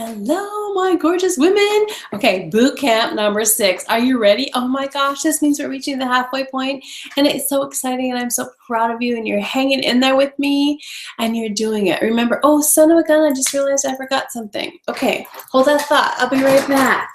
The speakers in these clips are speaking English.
Hello, my gorgeous women. Okay, boot camp number 6. Are you ready? Oh my gosh, this means we're reaching the halfway point, and it's so exciting, and I'm so proud of you, and you're hanging in there with me, and you're doing it. Remember, oh, son of a gun, I just realized I forgot something. Okay, hold that thought. I'll be right back.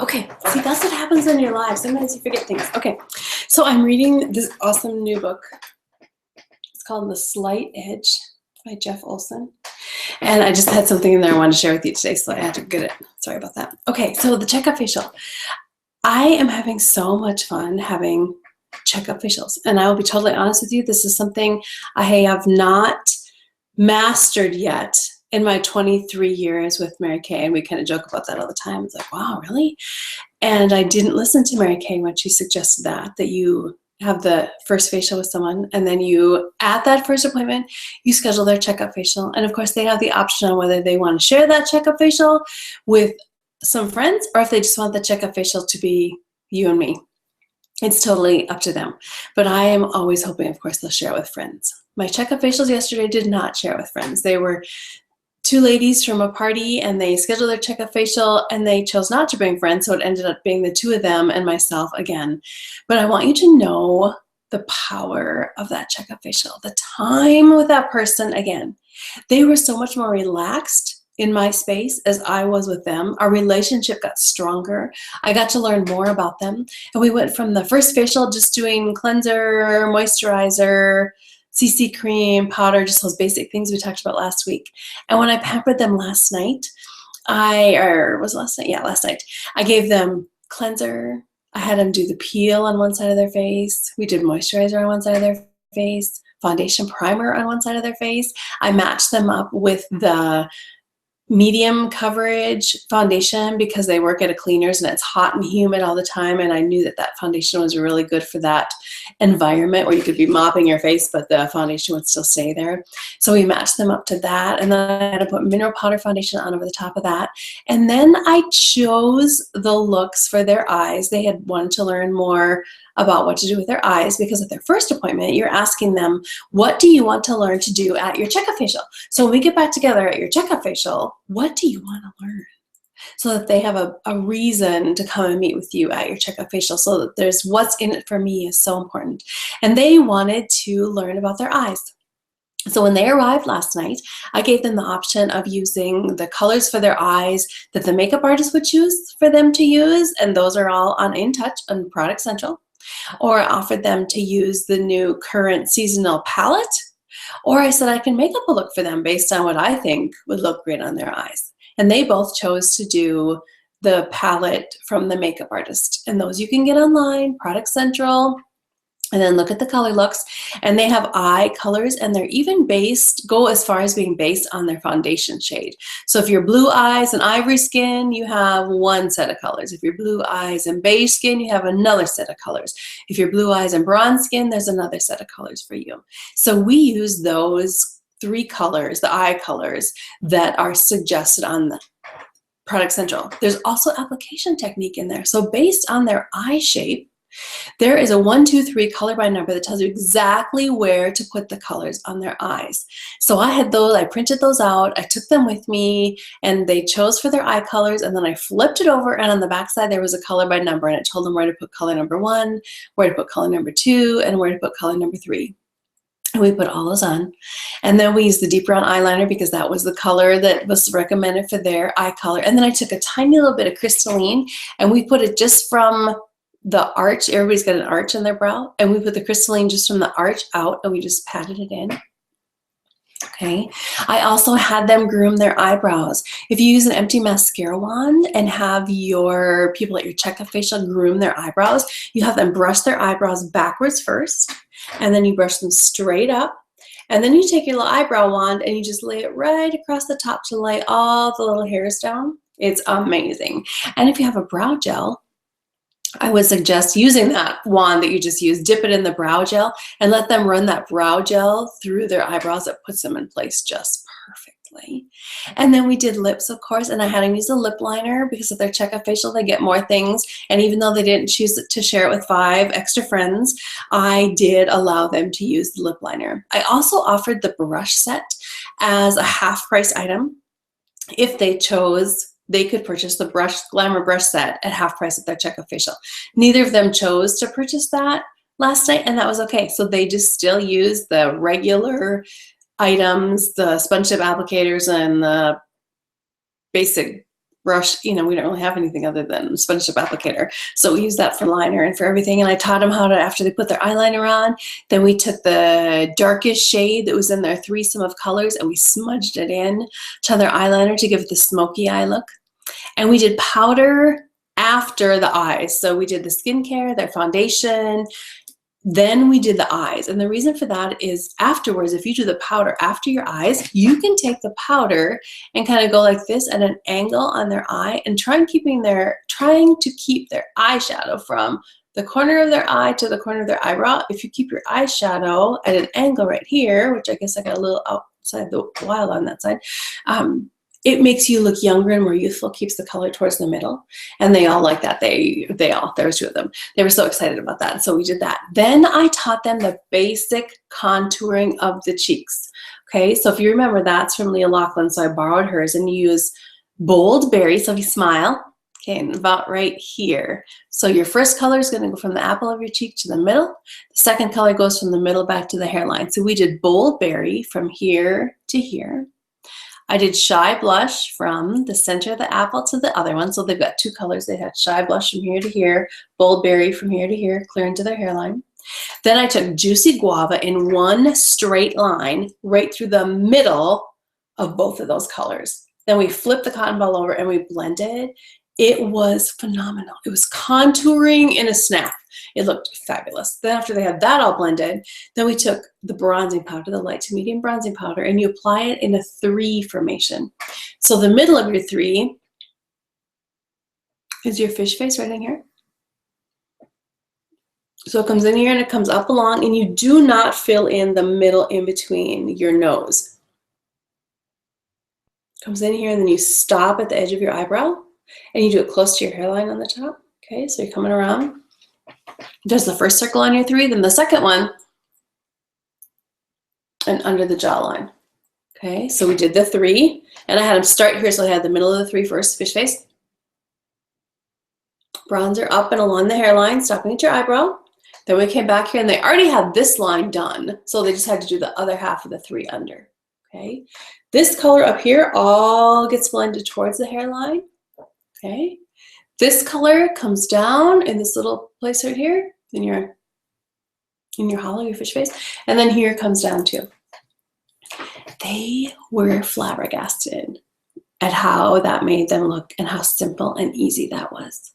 Okay, see, that's what happens in your lives. Sometimes you forget things. Okay, so I'm reading this awesome new book. It's called The Slight Edge by Jeff Olson. And I just had something in there I wanted to share with you today, so I had to get it. Sorry about that. Okay, so the Checkup facial. I am having so much fun having Checkup facials. And I will be totally honest with you, this is something I have not mastered yet in my 23 years with Mary Kay, and we kind of joke about that all the time. It's like, wow, really? And I didn't listen to Mary Kay when she suggested that you have the first facial with someone, and then you, at that first appointment, you schedule their checkup facial. And of course, they have the option on whether they want to share that checkup facial with some friends, or if they just want the checkup facial to be you and me. It's totally up to them. But I am always hoping, of course, they'll share it with friends. My checkup facials yesterday did not share it with friends. They were 2 ladies from a party, and they scheduled their checkup facial, and they chose not to bring friends, so it ended up being the 2 of them and myself again. But I want you to know the power of that checkup facial, the time with that person again. They were so much more relaxed in my space as I was with them. Our relationship got stronger. I got to learn more about them. And we went from the first facial just doing cleanser, moisturizer, CC cream, powder, just those basic things we talked about last week. And when I pampered them last night, last night, I gave them cleanser. I had them do the peel on one side of their face. We did moisturizer on one side of their face, foundation primer on one side of their face. I matched them up with the medium coverage foundation because they work at a cleaners and it's hot and humid all the time, and I knew that that foundation was really good for that environment where you could be mopping your face but the foundation would still stay there. So we matched them up to that, and then I had to put mineral powder foundation on over the top of that. And then I chose the looks for their eyes. They had wanted to learn more about what to do with their eyes, because at their first appointment, you're asking them, what do you want to learn to do at your checkup facial? So when we get back together at your checkup facial, what do you want to learn? So that they have a reason to come and meet with you at your checkup facial, so that there's what's in it for me is so important. And they wanted to learn about their eyes. So when they arrived last night, I gave them the option of using the colors for their eyes that the makeup artist would choose for them to use, and those are all on In Touch on Product Central. Or I offered them to use the new current seasonal palette, or I said I can make up a look for them based on what I think would look great on their eyes. And they both chose to do the palette from the makeup artist. And those you can get online, Product Central, and then look at the color looks. And they have eye colors, and they're even go as far as being based on their foundation shade. So if you're blue eyes and ivory skin, you have one set of colors. If you're blue eyes and beige skin, you have another set of colors. If you're blue eyes and bronze skin, there's another set of colors for you. So we use those 3 colors, the eye colors, that are suggested on the Product Central. There's also application technique in there. So based on their eye shape, there is a 1, 2, 3 color by number that tells you exactly where to put the colors on their eyes. So I had those, I printed those out, I took them with me, and they chose for their eye colors, and then I flipped it over, and on the back side there was a color by number, and it told them where to put color number 1, where to put color number 2, and where to put color number 3. And we put all those on. And then we used the deep brown eyeliner because that was the color that was recommended for their eye color. And then I took a tiny little bit of crystalline, and we put it just from the arch. Everybody's got an arch in their brow, and we put the crystalline just from the arch out, and we just patted it in. Okay. I also had them groom their eyebrows. If you use an empty mascara wand and have your people at your checkup facial groom their eyebrows, you have them brush their eyebrows backwards first, and then you brush them straight up. And then you take your little eyebrow wand and you just lay it right across the top to lay all the little hairs down. It's amazing. And if you have a brow gel, I would suggest using that wand that you just used, dip it in the brow gel, and let them run that brow gel through their eyebrows. It puts them in place just perfectly. beautifully. And then we did lips, of course, and I had them use a lip liner because of their Checkup facial, they get more things. And even though they didn't choose to share it with 5 extra friends, I did allow them to use the lip liner. I also offered the brush set as a half-price item. If they chose, they could purchase the Glamour brush set at half price at their Checkup facial. Neither of them chose to purchase that last night, and that was okay. So they just still use the regular items, the sponge tip applicators and the basic brush. You know, we don't really have anything other than sponge tip applicator. So we use that for liner and for everything. And I taught them how to, after they put their eyeliner on, then we took the darkest shade that was in their threesome of colors and we smudged it in to their eyeliner to give it the smoky eye look. And we did powder after the eyes. So we did the skincare, their foundation, then we did the eyes. And the reason for that is afterwards, if you do the powder after your eyes, you can take the powder and kind of go like this at an angle on their eye and trying to keep their eyeshadow from the corner of their eye to the corner of their eyebrow. If you keep your eyeshadow at an angle right here, which I guess I got a little outside the wild on that side, it makes you look younger and more youthful, keeps the color towards the middle. And they all like that. There was 2 of them. They were so excited about that. So we did that. Then I taught them the basic contouring of the cheeks. Okay, so if you remember, that's from Leah Laughlin. So I borrowed hers, and you use Bold Berry. So if you smile, okay, and about right here. So your first color is going to go from the apple of your cheek to the middle. The second color goes from the middle back to the hairline. So we did Bold Berry from here to here. I did Shy Blush from the center of the apple to the other one. So they've got 2 colors. They had Shy Blush from here to here, Bold Berry from here to here, clear into their hairline. Then I took Juicy Guava in one straight line right through the middle of both of those colors. Then we flipped the cotton ball over and we blended. It was phenomenal. It was contouring in a snap. It looked fabulous. Then after they had that all blended, then we took the bronzing powder, the light to medium bronzing powder, and you apply it in a 3 formation. So the middle of your 3 is your fish face right in here. So it comes in here and it comes up along, and you do not fill in the middle in between your nose. It comes in here and then you stop at the edge of your eyebrow and you do it close to your hairline on the top. Okay, so you're coming around. There's the first circle on your 3, then the second one, and under the jawline. Okay, so we did the 3, and I had them start here, so I had the middle of the 3 first, fish face. Bronzer up and along the hairline, stopping at your eyebrow. Then we came back here, and they already had this line done, so they just had to do the other half of the 3 under. Okay, this color up here all gets blended towards the hairline. Okay. This color comes down in this little place right here in your hollow, your fish face, and then here comes down too. They were flabbergasted at how that made them look and how simple and easy that was.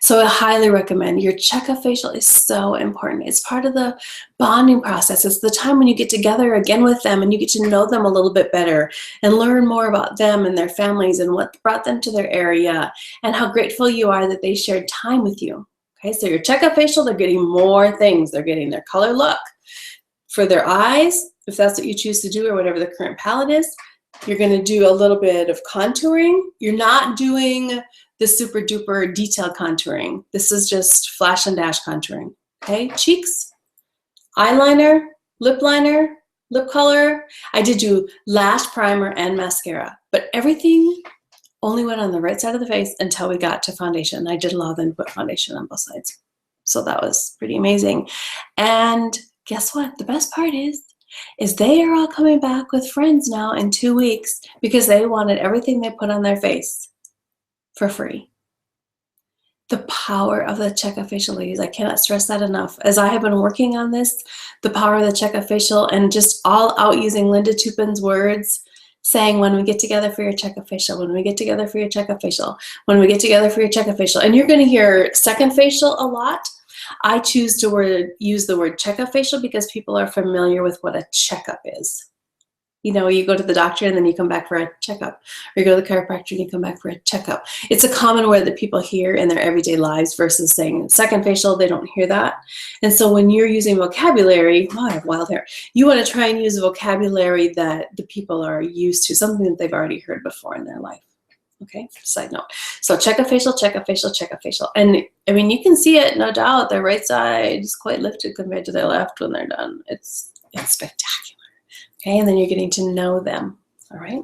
So I highly recommend. Your Checkup facial is so important. It's part of the bonding process. It's the time when you get together again with them and you get to know them a little bit better and learn more about them and their families and what brought them to their area and how grateful you are that they shared time with you. Okay, so your Checkup facial, they're getting more things. They're getting their color look. For their eyes, if that's what you choose to do or whatever the current palette is, you're going to do a little bit of contouring. You're not doing the super duper detailed contouring. This is just flash and dash contouring. Okay, cheeks, eyeliner, lip liner, lip color. I did do lash primer and mascara, but everything only went on the right side of the face until we got to foundation. I did allow them to put foundation on both sides. So that was pretty amazing. And guess what? The best part is they are all coming back with friends now in 2 weeks because they wanted everything they put on their face for free. The power of the Checkup facial, ladies, I cannot stress that enough. As I have been working on this, the power of the Checkup facial and just all out using Linda Tupin's words, saying when we get together for your Checkup facial, when we get together for your Checkup facial, when we get together for your Checkup facial. And you're going to hear second facial a lot. I choose to use the word Checkup facial because people are familiar with what a checkup is. You know, you go to the doctor and then you come back for a checkup, or you go to the chiropractor and you come back for a checkup. It's a common word that people hear in their everyday lives versus saying second facial, they don't hear that. And so when you're using vocabulary, oh, I have wild hair. You want to try and use a vocabulary that the people are used to, something that they've already heard before in their life. Okay, side note. So check a facial, check a facial, check a facial. And I mean, you can see it, no doubt. Their right side is quite lifted compared to their left when they're done. It's spectacular. Okay, and then you're getting to know them. All right.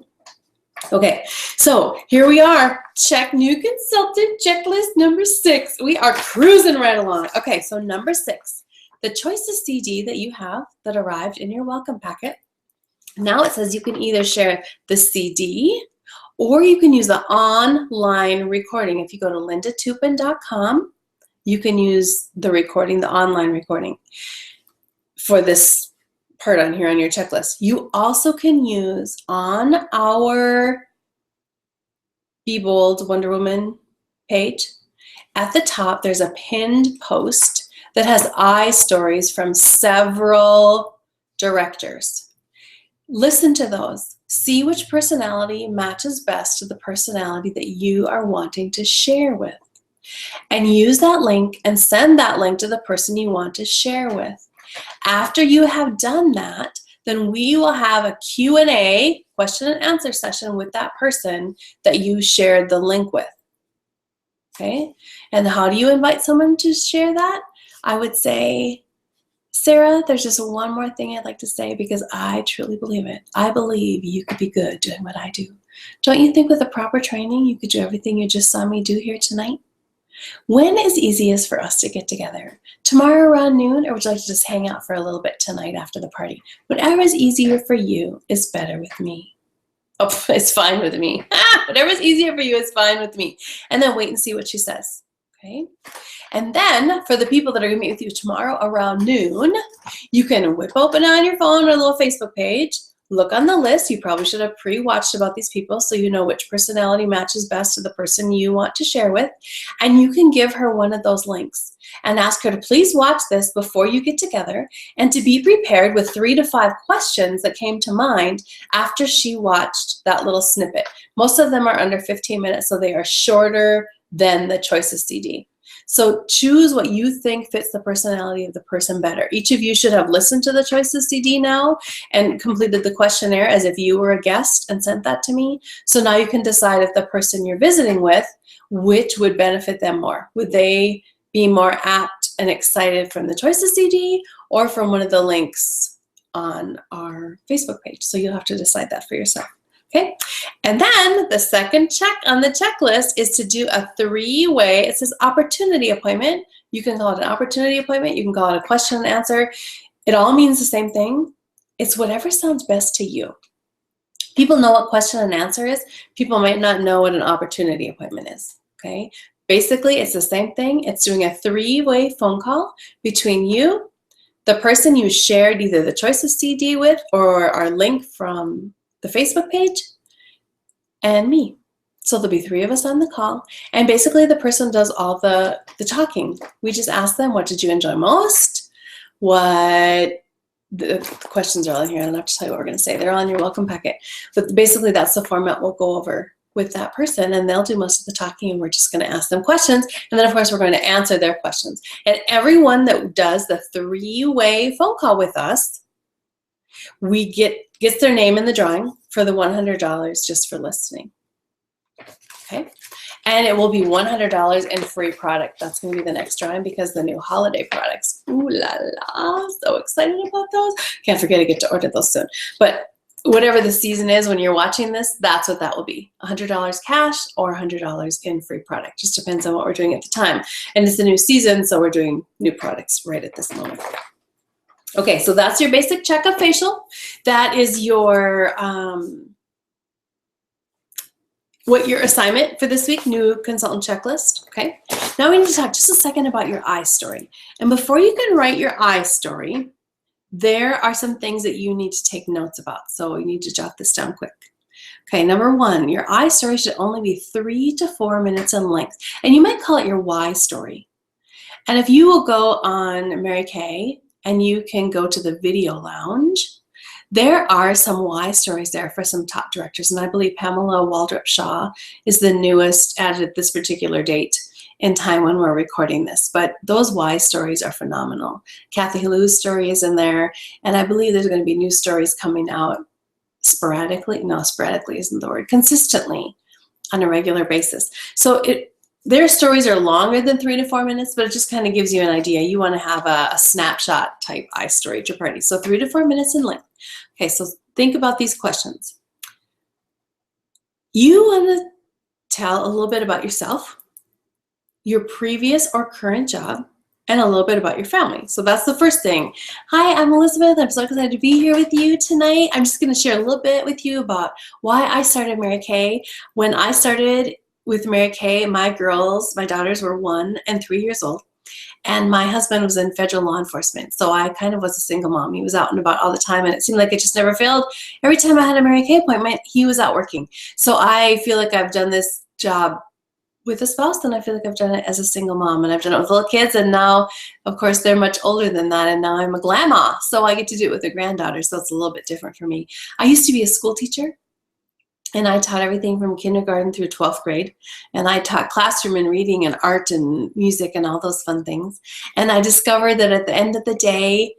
Okay, so here we are. Check new consultant checklist number 6. We are cruising right along. Okay, so number 6, the choices CD that you have that arrived in your welcome packet. Now it says you can either share the CD or you can use the online recording. If you go to lindatupin.com, you can use the recording, the online recording for this part on here on your checklist. You also can use on our Be Bold Wonder Woman page, at the top there's a pinned post that has eye stories from several directors. Listen to those. See which personality matches best to the personality that you are wanting to share with. And use that link and send that link to the person you want to share with. After you have done that, then we will have a Q&A, question and answer session with that person that you shared the link with. Okay? And how do you invite someone to share that? I would say, Sarah, there's just one more thing I'd like to say because I truly believe it. I believe you could be good doing what I do. Don't you think with the proper training, you could do everything you just saw me do here tonight? When is easiest for us to get together? Tomorrow around noon, or would you like to just hang out for a little bit tonight after the party? Whatever is easier for you is better with me. Oh, it's fine with me. Whatever is easier for you is fine with me. And then wait and see what she says. Okay? And then for the people that are going to meet with you tomorrow around noon, you can whip open on your phone a little Facebook page. Look on the list. You probably should have pre-watched about these people so you know which personality matches best to the person you want to share with. And you can give her one of those links and ask her to please watch this before you get together and to be prepared with 3 to 5 questions that came to mind after she watched that little snippet. Most of them are under 15 minutes, so they are shorter than the choices CD. So choose what you think fits the personality of the person better. Each of you should have listened to the choices CD now and completed the questionnaire as if you were a guest and sent that to me. So now you can decide if the person you're visiting with, which would benefit them more. Would they be more apt and excited from the choices CD or from one of the links on our Facebook page? So you'll have to decide that for yourself. Okay, and then the second check on the checklist is to do a 3-way, it says opportunity appointment. You can call it an opportunity appointment. You can call it a question and answer. It all means the same thing. It's whatever sounds best to you. People know what question and answer is. People might not know what an opportunity appointment is. Okay, basically it's the same thing. It's doing a 3-way phone call between you, the person you shared either the choices CD with or our link from the Facebook page, and me. So there'll be 3 of us on the call, and basically the person does all the talking. We just ask them, what did you enjoy most? What the questions are all in here. I don't have to tell you what we're going to say. They're all in your welcome packet. But basically that's the format we'll go over with that person, and they'll do most of the talking, and we're just going to ask them questions, and then of course we're going to answer their questions. And everyone that does the 3-way phone call with us, we gets their name in the drawing for the $100 just for listening. Okay, and it will be $100 in free product. That's going to be the next drawing because the new holiday products. Ooh la la! So excited about those. Can't forget to get to order those soon. But whatever the season is when you're watching this, that's what that will be. $100 cash or $100 in free product. Just depends on what we're doing at the time. And it's the new season, so we're doing new products right at this moment. Okay, so that's your basic checkup facial. That is your what your assignment for this week, new consultant checklist. Okay, now we need to talk just a second about your eye story. And before you can write your eye story, there are some things that you need to take notes about. So you need to jot this down quick. Okay, number 1, your eye story should only be 3 to 4 minutes in length. And you might call it your why story. And if you will go on Mary Kay, and you can go to the video lounge, There are some why stories there for some top directors, and I believe Pamela Waldrop Shaw is the newest added at this particular date in time when we're recording this. But those why stories are phenomenal. Kathy Hallou's story is in there, and I believe there's going to be new stories coming out sporadically. No, sporadically isn't the word. Consistently on a regular basis. So their stories are longer than 3 to 4 minutes, but it just kind of gives you an idea. You want to have a snapshot type story at your party. So 3 to 4 minutes in length. Okay, so think about these questions. You want to tell a little bit about yourself, your previous or current job, and a little bit about your family. So that's the first thing. Hi, I'm Elizabeth. I'm so excited to be here with you tonight. I'm just going to share a little bit with you about why I started Mary Kay. When I started with Mary Kay, my daughters were 1 and 3 years old, and my husband was in federal law enforcement. So I kind of was a single mom. He was out and about all the time, and it seemed like it just never failed. Every time I had a Mary Kay appointment, he was out working. So I feel like I've done this job with a spouse, then I feel like I've done it as a single mom, and I've done it with little kids, and now, of course, they're much older than that, and now I'm a grandma, so I get to do it with a granddaughter, so it's a little bit different for me. I used to be a school teacher, and I taught everything from kindergarten through 12th grade, and I taught classroom and reading and art and music and all those fun things, and I discovered that at the end of the day,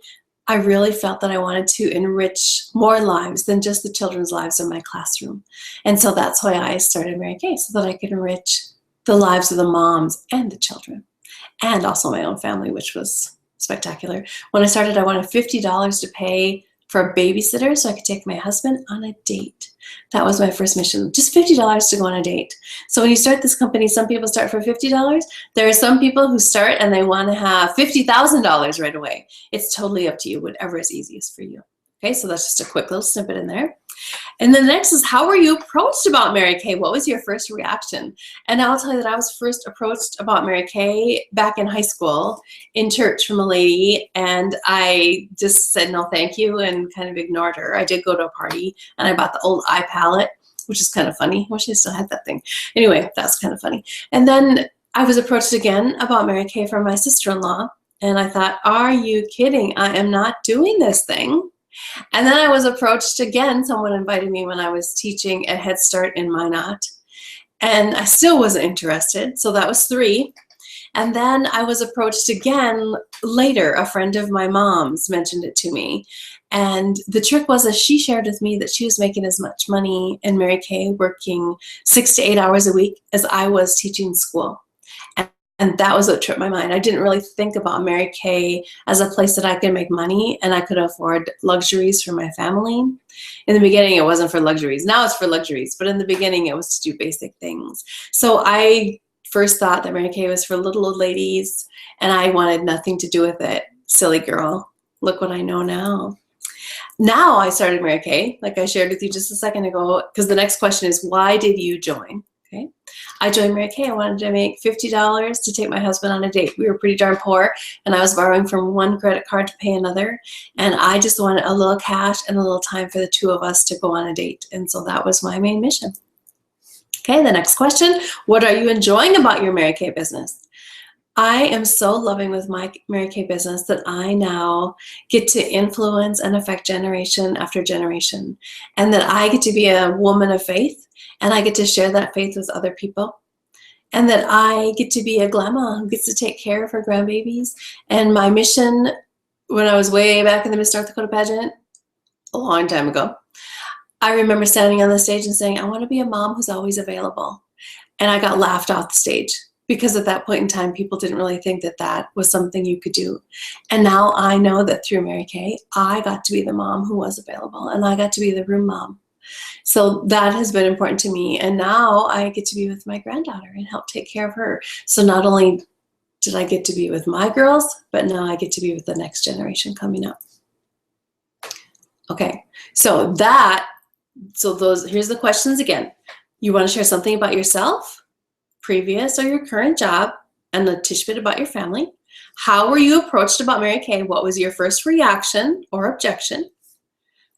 I really felt that I wanted to enrich more lives than just the children's lives in my classroom, and so that's why I started Mary Kay, so that I could enrich the lives of the moms and the children, and also my own family, which was spectacular. When I started, I wanted $50 to pay for a babysitter so I could take my husband on a date. That was my first mission, just $50 to go on a date. So when you start this company, some people start for $50. There are some people who start and they want to have $50,000 right away. It's totally up to you, whatever is easiest for you. Okay, so that's just a quick little snippet in there. And then the next is, how were you approached about Mary Kay? What was your first reaction? And I'll tell you that I was first approached about Mary Kay back in high school in church from a lady, and I just said no thank you and kind of ignored her. I did go to a party, and I bought the old eye palette, which is kind of funny. I wish I still had that thing. Anyway, that's kind of funny. And then I was approached again about Mary Kay from my sister-in-law, and I thought, are you kidding? I am not doing this thing. And then I was approached again. Someone invited me when I was teaching at Head Start in Minot, and I still wasn't interested. So that was 3. And then I was approached again later. A friend of my mom's mentioned it to me. And the trick was that she shared with me that she was making as much money in Mary Kay working 6 to 8 hours a week as I was teaching school. And that was what tripped my mind. I didn't really think about Mary Kay as a place that I could make money and I could afford luxuries for my family. In the beginning, it wasn't for luxuries. Now it's for luxuries, but in the beginning, it was to do basic things. So I first thought that Mary Kay was for little old ladies, and I wanted nothing to do with it. Silly girl. Look what I know now. Now I started Mary Kay, like I shared with you just a second ago, because the next question is, why did you join? Okay, I joined Mary Kay. I wanted to make $50 to take my husband on a date. We were pretty darn poor, and I was borrowing from one credit card to pay another, and I just wanted a little cash and a little time for the 2 of us to go on a date, and so that was my main mission. Okay, the next question, what are you enjoying about your Mary Kay business? I am so loving with my Mary Kay business that I now get to influence and affect generation after generation, and that I get to be a woman of faith, and I get to share that faith with other people, and that I get to be a grandma who gets to take care of her grandbabies. And my mission, when I was way back in the Miss North Dakota pageant, a long time ago, I remember standing on the stage and saying, I want to be a mom who's always available. And I got laughed off the stage because at that point in time, people didn't really think that that was something you could do. And now I know that through Mary Kay, I got to be the mom who was available, and I got to be the room mom. So that has been important to me. And now I get to be with my granddaughter and help take care of her. So not only did I get to be with my girls, but now I get to be with the next generation coming up. Okay, so here's the questions again. You want to share something about yourself, previous or your current job, and a tidbit about your family. How were you approached about Mary Kay? What was your first reaction or objection?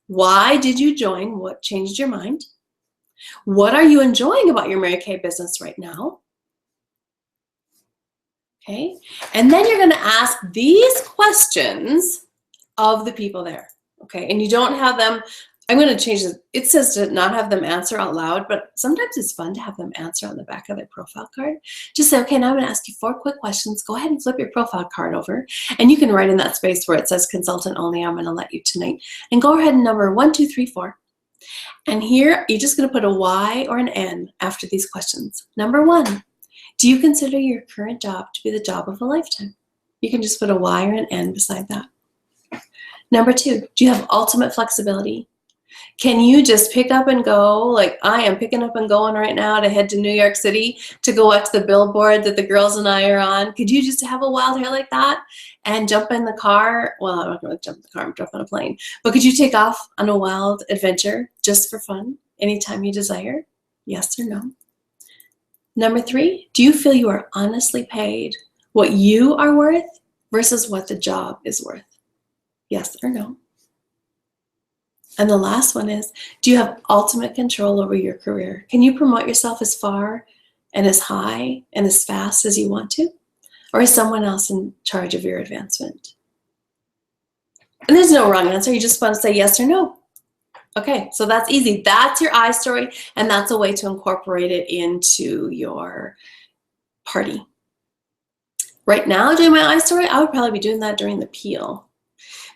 Why did you join? What changed your mind? What are you enjoying about your Mary Kay business right now? Okay, and then you're going to ask these questions of the people there. Okay, and you don't have them, I'm going to change this. It says to not have them answer out loud, but sometimes it's fun to have them answer on the back of their profile card. Just say, okay, now I'm going to ask you 4 quick questions. Go ahead and flip your profile card over, and you can write in that space where it says consultant only. I'm going to let you tonight. And go ahead and number 1, 2, 3, 4. And here, you're just going to put a Y or an N after these questions. Number 1, do you consider your current job to be the job of a lifetime? You can just put a Y or an N beside that. Number 2, do you have ultimate flexibility? Can you just pick up and go, like I am picking up and going right now to head to New York City to go watch the billboard that the girls and I are on? Could you just have a wild hair like that and jump in the car? Well, I'm not going to jump in the car, I'm jumping on a plane. But could you take off on a wild adventure just for fun anytime you desire? Yes or no? Number 3, do you feel you are honestly paid what you are worth versus what the job is worth? Yes or no? And the last one is, do you have ultimate control over your career? Can you promote yourself as far and as high and as fast as you want to? Or is someone else in charge of your advancement? And there's no wrong answer. You just want to say yes or no. Okay, so that's easy. That's your I story, and that's a way to incorporate it into your party. Right now, doing my I story, I would probably be doing that during the peel.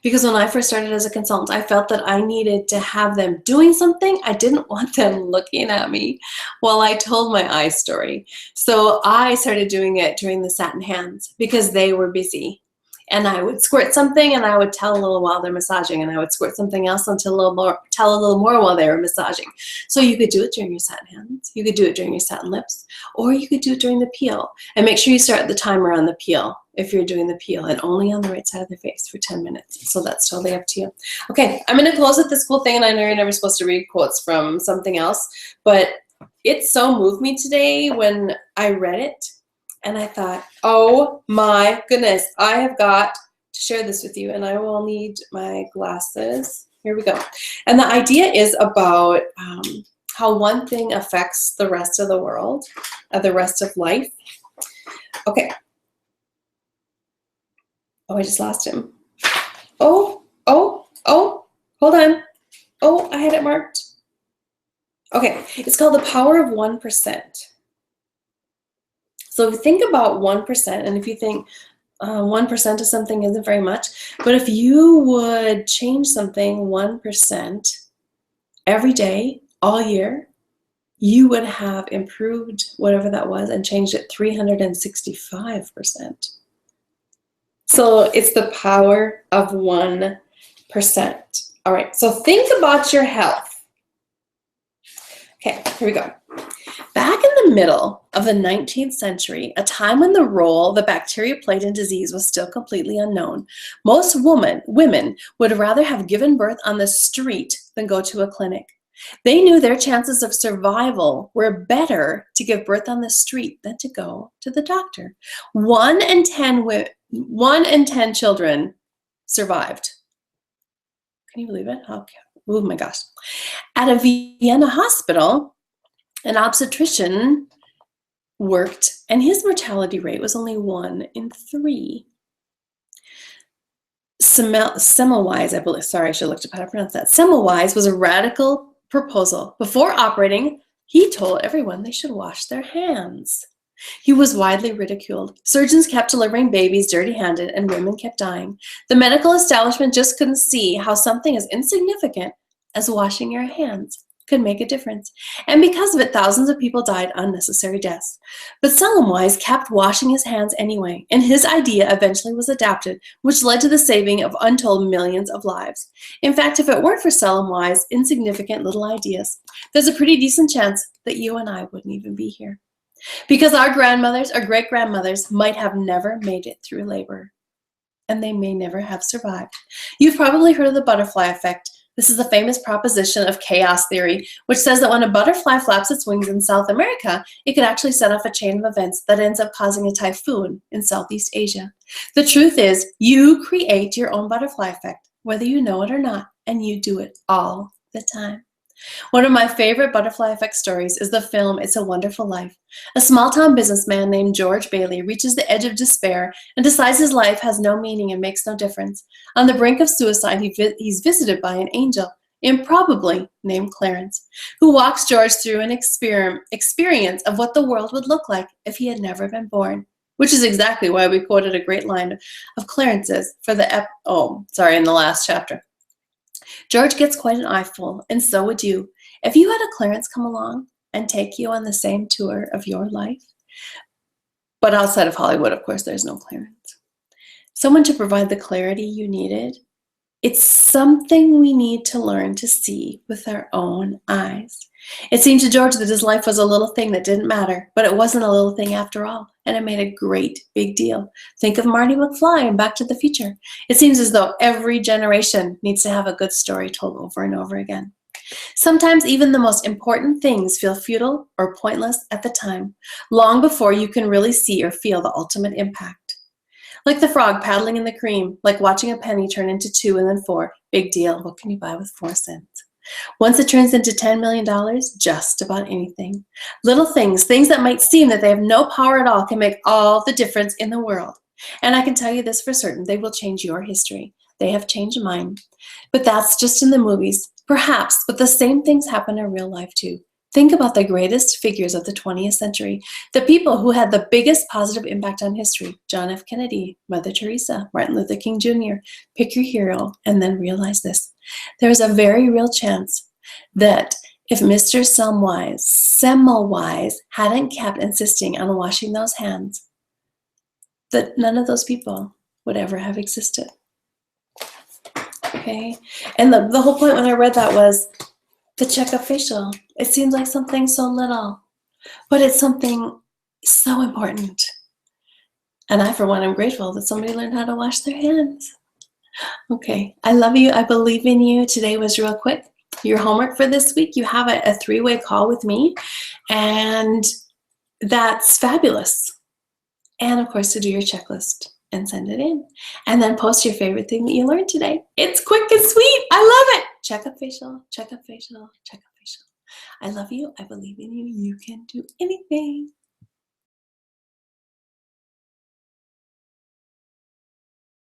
Because when I first started as a consultant, I felt that I needed to have them doing something. I didn't want them looking at me while I told my I story. So I started doing it during the satin hands because they were busy. And I would squirt something and I would tell a little while they're massaging, and I would squirt something else and tell a little more while they were massaging. So you could do it during your satin hands, you could do it during your satin lips, or you could do it during the peel. And make sure you start the timer on the peel if you're doing the peel, and only on the right side of their face for 10 minutes. So that's totally up to you. Okay, I'm going to close with this cool thing, and I know you're never supposed to read quotes from something else, but it so moved me today when I read it. And I thought, oh my goodness, I have got to share this with you, and I will need my glasses. Here we go. And the idea is about how one thing affects the rest of the world, the rest of life. Okay. Oh, I just lost him. Oh, hold on. Oh, I had it marked. Okay, it's called The Power of 1%. So think about 1%, and if you think 1% of something isn't very much, but if you would change something 1% every day, all year, you would have improved whatever that was and changed it 365%. So it's the power of 1%. All right, so think about your health. Okay, here we go. Back in the middle of the 19th century, a time when the role the bacteria played in disease was still completely unknown, most women would rather have given birth on the street than go to a clinic. They knew their chances of survival were better to give birth on the street than to go to the doctor. 1 in 10 children survived. Can you believe it? Okay. Oh my gosh. At a Vienna hospital, an obstetrician worked, and his mortality rate was only 1 in 3. Semmelweis, I believe, sorry, I should have looked up how to pronounce that. Semmelweis was a radical proposal. Before operating, he told everyone they should wash their hands. He was widely ridiculed. Surgeons kept delivering babies dirty-handed, and women kept dying. The medical establishment just couldn't see how something as insignificant as washing your hands could make a difference. And because of it, thousands of people died unnecessary deaths. But Semmelweis kept washing his hands anyway, and his idea eventually was adapted, which led to the saving of untold millions of lives. In fact, if it weren't for Semmelweis' insignificant little ideas, there's a pretty decent chance that you and I wouldn't even be here. Because our grandmothers, our great-grandmothers might have never made it through labor, and they may never have survived. You've probably heard of the butterfly effect. This is a famous proposition of chaos theory, which says that when a butterfly flaps its wings in South America, it could actually set off a chain of events that ends up causing a typhoon in Southeast Asia. The truth is, you create your own butterfly effect, whether you know it or not, and you do it all the time. One of my favorite butterfly effect stories is the film It's a Wonderful Life. A small-town businessman named George Bailey reaches the edge of despair and decides his life has no meaning and makes no difference. On the brink of suicide, he's visited by an angel, improbably named Clarence, who walks George through an experience of what the world would look like if he had never been born. Which is exactly why we quoted a great line of Clarence's for the in the last chapter. George gets quite an eyeful, and so would you, if you had a Clarence come along and take you on the same tour of your life. But outside of Hollywood, of course, there's no Clarence. Someone to provide the clarity you needed. It's something we need to learn to see with our own eyes. It seemed to George that his life was a little thing that didn't matter, but it wasn't a little thing after all, and it made a great big deal. Think of Marty McFly and Back to the Future. It seems as though every generation needs to have a good story told over and over again. Sometimes even the most important things feel futile or pointless at the time, long before you can really see or feel the ultimate impact. Like the frog paddling in the cream, like watching a penny turn into 2 and then 4. Big deal. What can you buy with 4 cents? Once it turns into $10 million, just about anything. Little things that might seem that they have no power at all, can make all the difference in the world. And I can tell you this for certain, they will change your history. They have changed mine. But that's just in the movies. Perhaps, but the same things happen in real life too. Think about the greatest figures of the 20th century, the people who had the biggest positive impact on history. John F. Kennedy, Mother Teresa, Martin Luther King Jr. Pick your hero and then realize this. There is a very real chance that if Mr. Semmelweis hadn't kept insisting on washing those hands, that none of those people would ever have existed. Okay? And the whole point when I read that was the Checkup facial. It seems like something so little, but it's something so important. And I, for one, am grateful that somebody learned how to wash their hands. Okay, I love you. I believe in you. Today was real quick. Your homework for this week, you have a 3-way call with me, and that's fabulous. And of course, to do your checklist and send it in. And then post your favorite thing that you learned today. It's quick and sweet. I love it. Checkup facial, checkup facial, checkup facial. I love you. I believe in you. You can do anything.